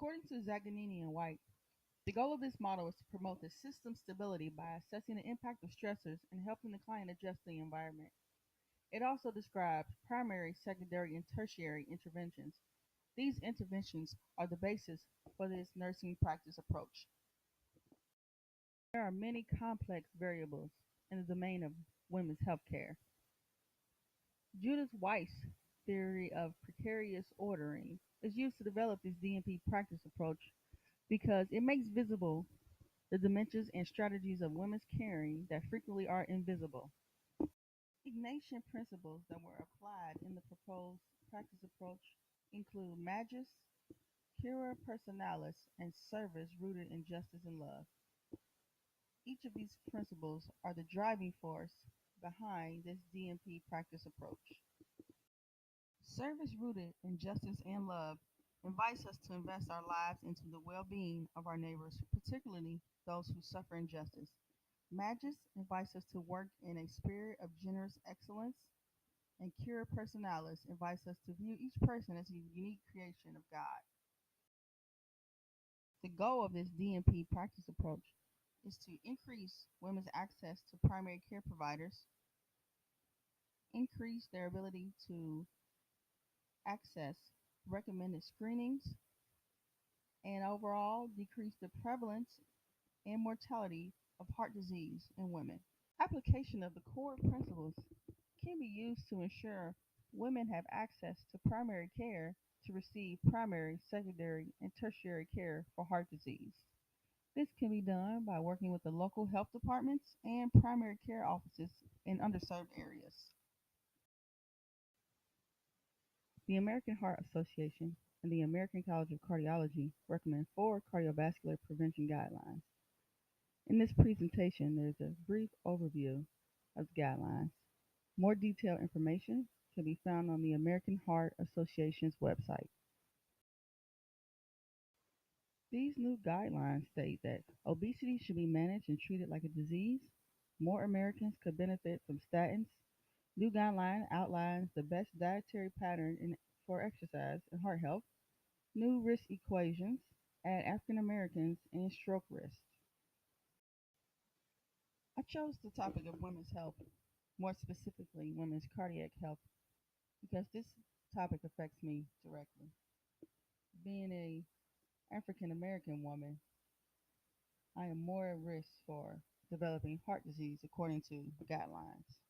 According to Zaganini and White, the goal of this model is to promote the system stability by assessing the impact of stressors and helping the client adjust the environment. It also describes primary, secondary, and tertiary interventions. These interventions are the basis for this nursing practice approach. There are many complex variables in the domain of women's healthcare. Judith Weiss's theory of precarious ordering is used to develop this DNP practice approach because it makes visible the dimensions and strategies of women's caring that frequently are invisible. Ignatian principles that were applied in the proposed practice approach include magis, cura personalis, and service rooted in justice and love. Each of these principles are the driving force behind this DNP practice approach. Service rooted in justice and love invites us to invest our lives into the well being of our neighbors, particularly those who suffer injustice. Magis invites us to work in a spirit of generous excellence, and Cura Personalis invites us to view each person as a unique creation of God. The goal of this DNP practice approach is to increase women's access to primary care providers, increase their ability to access recommended screenings, and overall decrease the prevalence and mortality of heart disease in women. Application of the core principles can be used to ensure women have access to primary care to receive primary, secondary, and tertiary care for heart disease. This can be done by working with the local health departments and primary care offices in underserved areas. The American Heart Association and the American College of Cardiology recommend 4 cardiovascular prevention guidelines. In this presentation, there's a brief overview of the guidelines. More detailed information can be found on the American Heart Association's website. These new guidelines state that obesity should be managed and treated like a disease. More Americans could benefit from statins. New guideline outlines the best dietary pattern for exercise and heart health. New risk equations add African Americans and stroke risk. I chose the topic of women's health, more specifically women's cardiac health, because this topic affects me directly. Being a African American woman, I am more at risk for developing heart disease according to guidelines.